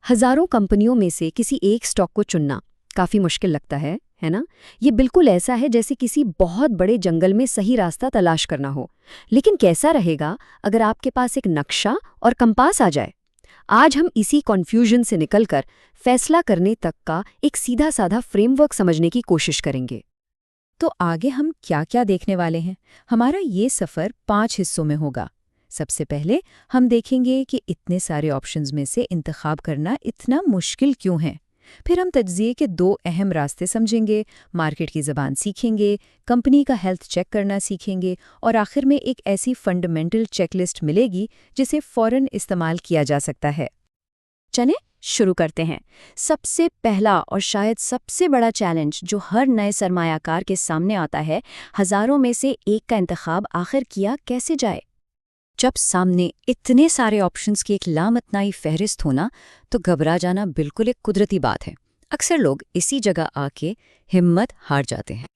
हजारों कंपनियों में से किसी एक स्टॉक को चुनना काफी मुश्किल लगता है ना? ये बिल्कुल ऐसा है जैसे किसी बहुत बड़े जंगल में सही रास्ता तलाश करना हो। लेकिन कैसा रहेगा अगर आपके पास एक नक्शा और कंपास आ जाए? आज हम इसी कन्फ्यूजन से निकलकर फैसला करने तक का एक सीधा साधा फ्रेमवर्क समझने की कोशिश करेंगे। तो आगे हम क्या क्या देखने वाले हैं? हमारा ये सफ़र 5 हिस्सों में होगा। सबसे पहले हम देखेंगे कि इतने सारे ऑप्शंस में से इंतखाब करना इतना मुश्किल क्यों है। फिर हम तज्ज़िये के 2 अहम रास्ते समझेंगे, मार्केट की ज़बान सीखेंगे, कंपनी का हेल्थ चेक करना सीखेंगे और आखिर में एक ऐसी फंडामेंटल चेकलिस्ट मिलेगी जिसे फ़ौरन इस्तेमाल किया जा सकता है। चलें शुरू करते हैं। सबसे पहला और शायद सबसे बड़ा चैलेंज जो हर नए सरमायाकार के सामने आता है, हजारों में से एक का इंतखाब आखिर किया कैसे जाए। जब सामने इतने सारे ऑप्शंस की एक लामतनाई फहरिस्त होना तो घबरा जाना बिल्कुल एक कुदरती बात है। अक्सर लोग इसी जगह आके हिम्मत हार जाते हैं।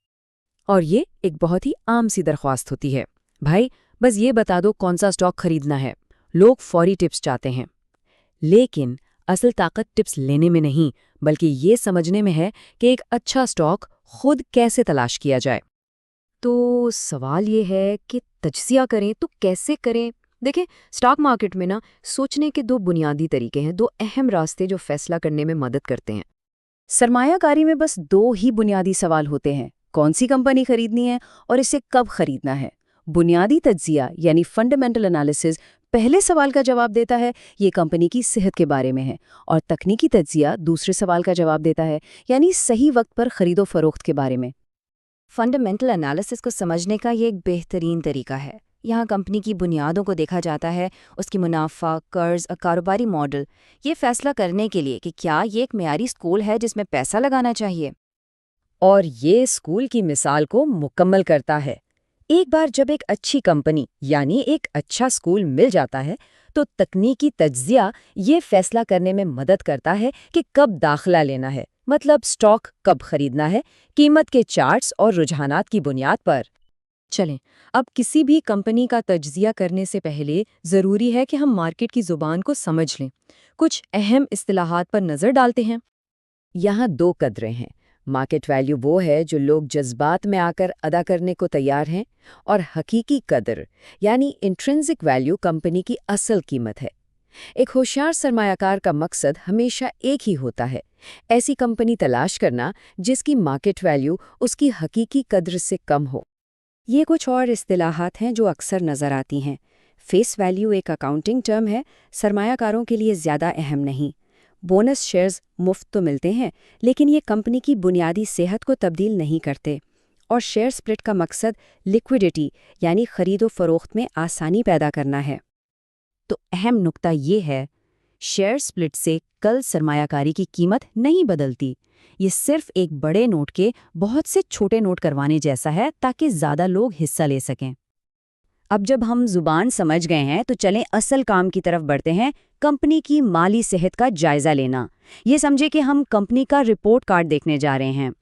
और ये एक बहुत ही आम सी दरख्वास्त होती है, भाई बस ये बता दो कौन सा स्टॉक खरीदना है। लोग फौरी टिप्स चाहते हैं, लेकिन असल ताकत टिप्स लेने में नहीं बल्कि ये समझने में है कि एक अच्छा स्टॉक खुद कैसे तलाश किया जाए। तो सवाल ये है कि तज्ज़िया करें तो कैसे करें। देखें, स्टॉक मार्केट में ना सोचने के 2 बुनियादी तरीके हैं, 2 अहम रास्ते जो फैसला करने में मदद करते हैं। सरमायाकारी में बस 2 ही बुनियादी सवाल होते हैं, कौन सी कंपनी खरीदनी है और इसे कब खरीदना है। बुनियादी तज्ज़िया यानी फंडामेंटल एनालिसिस पहले सवाल का जवाब देता है, ये कंपनी की सेहत के बारे में है, और तकनीकी तज्ज़िया दूसरे सवाल का जवाब देता है, यानी सही वक्त पर खरीदो फरोख्त के बारे में। फंडामेंटल एनालिसिस को समझने का ये एक बेहतरीन तरीका है। यहाँ कंपनी की बुनियादों को देखा जाता है, उसकी मुनाफा, कर्ज और कारोबारी मॉडल, ये फैसला करने के लिए कि क्या ये एक मेयारी स्कूल है जिसमें पैसा लगाना चाहिए। और ये स्कूल की मिसाल को मुकम्मल करता है। एक बार जब एक अच्छी कंपनी यानी एक अच्छा स्कूल मिल जाता है तो तकनीकी तज्ज़िया ये फैसला करने में मदद करता है कि कब दाखिला लेना है, मतलब स्टॉक कब खरीदना है, कीमत के चार्ट्स और रुझानात की बुनियाद पर। चलें, अब किसी भी कंपनी का तज्ज़िया करने से पहले ज़रूरी है कि हम मार्केट की ज़ुबान को समझ लें। कुछ अहम इस्तिलाहात पर नज़र डालते हैं। यहाँ 2 कदरें हैं। मार्केट वैल्यू वो है जो लोग जज्बात में आकर अदा करने को तैयार हैं, और हकीकी कदर यानी इंट्रिंसिक वैल्यू कंपनी की असल कीमत है। एक होशियार सरमायाकार का मकसद हमेशा एक ही होता है, ऐसी कंपनी तलाश करना जिसकी मार्केट वैल्यू उसकी हकीकी कद्र से कम हो। ये कुछ और इस्तिलाहात हैं जो अक्सर नज़र आती हैं। फेस वैल्यू एक अकाउंटिंग टर्म है, सरमायाकारों के लिए ज़्यादा अहम नहीं। बोनस शेयर्स मुफ्त तो मिलते हैं, लेकिन ये कंपनी की बुनियादी सेहत को तब्दील नहीं करते। और शेयर स्प्लिट का मकसद लिक्विडिटी यानी खरीदो फरोख्त में आसानी पैदा करना है। तो अहम नुक्ता ये है, शेयर स्प्लिट से कल सरमायाकारी की कीमत नहीं बदलती। ये सिर्फ एक बड़े नोट के बहुत से छोटे नोट करवाने जैसा है ताकि ज़्यादा लोग हिस्सा ले सकें। अब जब हम जुबान समझ गए हैं तो चलें असल काम की तरफ बढ़ते हैं, कंपनी की माली सेहत का जायजा लेना। ये समझे कि हम कंपनी का रिपोर्ट कार्ड देखने जा रहे हैं।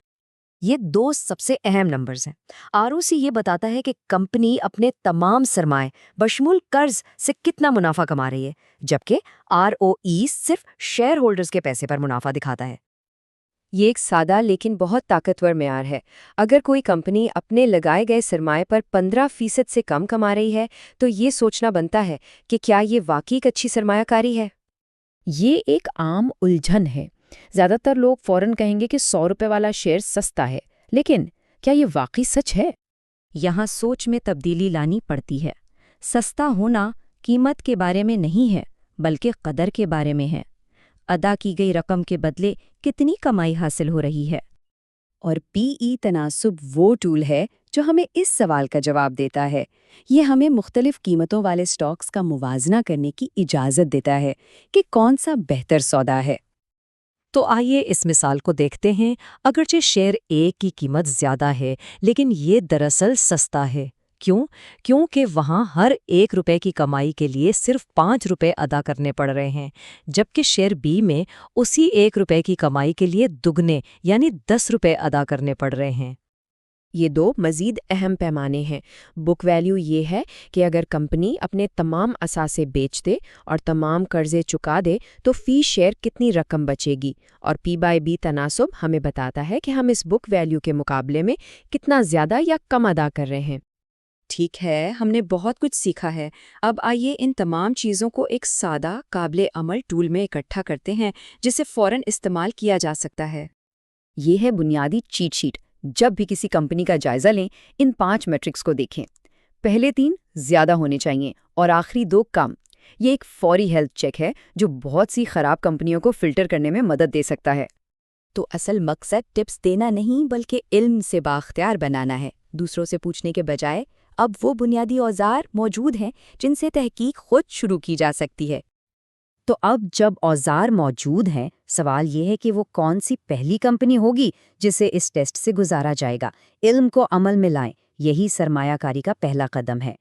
ये 2 सबसे अहम नंबर्स हैं। आरओसी ये बताता है कि कंपनी अपने तमाम सरमाए बशमूल कर्ज से कितना मुनाफा कमा रही है, जबकि आरओई सिर्फ शेयर होल्डर्स के पैसे पर मुनाफा दिखाता है। ये एक सादा लेकिन बहुत ताकतवर मेयार है। अगर कोई कंपनी अपने लगाए गए सरमाए पर 15% से कम कमा रही है तो ये सोचना बनता है कि क्या ये वाकई एक अच्छी सरमायाकारी है। ये एक आम उलझन है। ज़्यादातर लोग फौरन कहेंगे कि 100 रुपये वाला शेयर सस्ता है, लेकिन क्या ये वाकई सच है? यहाँ सोच में तब्दीली लानी पड़ती है। सस्ता होना कीमत के बारे में नहीं है, बल्कि कदर के बारे में है। अदा की गई रकम के बदले कितनी कमाई हासिल हो रही है। और पीई तनासुब वो टूल है जो हमें इस सवाल का जवाब देता है। ये हमें मुख्तलिफ कीमतों वाले स्टॉक्स का मुवाजना करने की इजाज़त देता है कि कौन सा बेहतर सौदा है। तो आइए इस मिसाल को देखते हैं। अगरचे शेयर ए की कीमत ज़्यादा है, लेकिन ये दरअसल सस्ता है। क्यों? क्योंकि वहाँ हर 1 रुपये की कमाई के लिए सिर्फ 5 रुपये अदा करने पड़ रहे हैं, जबकि शेयर बी में उसी 1 रुपये की कमाई के लिए दुगने यानी 10 रुपये अदा करने पड़ रहे हैं। یہ دو مزید اہم پیمانے ہیں۔ بک ویلیو یہ ہے کہ اگر کمپنی اپنے تمام اثاثے بیچ دے اور تمام قرضے چکا دے تو فی شیئر کتنی رقم بچے گی، اور پی بائی بی تناسب ہمیں بتاتا ہے کہ ہم اس بک ویلیو کے مقابلے میں کتنا زیادہ یا کم ادا کر رہے ہیں۔ ٹھیک ہے، ہم نے بہت کچھ سیکھا ہے۔ اب آئیے ان تمام چیزوں کو ایک سادہ، قابل عمل ٹول میں اکٹھا کرتے ہیں جسے فوراً استعمال کیا جا سکتا ہے۔ یہ ہے بنیادی چیٹ شیٹ۔ جب بھی کسی کمپنی کا جائزہ لیں، ان 5 میٹرکس کو دیکھیں۔ پہلے 3 زیادہ ہونے چاہیے اور آخری 2 کم۔ یہ ایک فوری ہیلتھ چیک ہے جو بہت سی خراب کمپنیوں کو فلٹر کرنے میں مدد دے سکتا ہے۔ تو اصل مقصد ٹپس دینا نہیں بلکہ علم سے بااختیار بنانا ہے۔ دوسروں سے پوچھنے کے بجائے اب وہ بنیادی اوزار موجود ہیں جن سے تحقیق خود شروع کی جا سکتی ہے۔ تو اب جب اوزار موجود ہیں، سوال یہ ہے کہ وہ کون سی پہلی کمپنی ہوگی جسے اس ٹیسٹ سے گزارا جائے گا۔ علم کو عمل میں لائیں، یہی سرمایہ کاری کا پہلا قدم ہے۔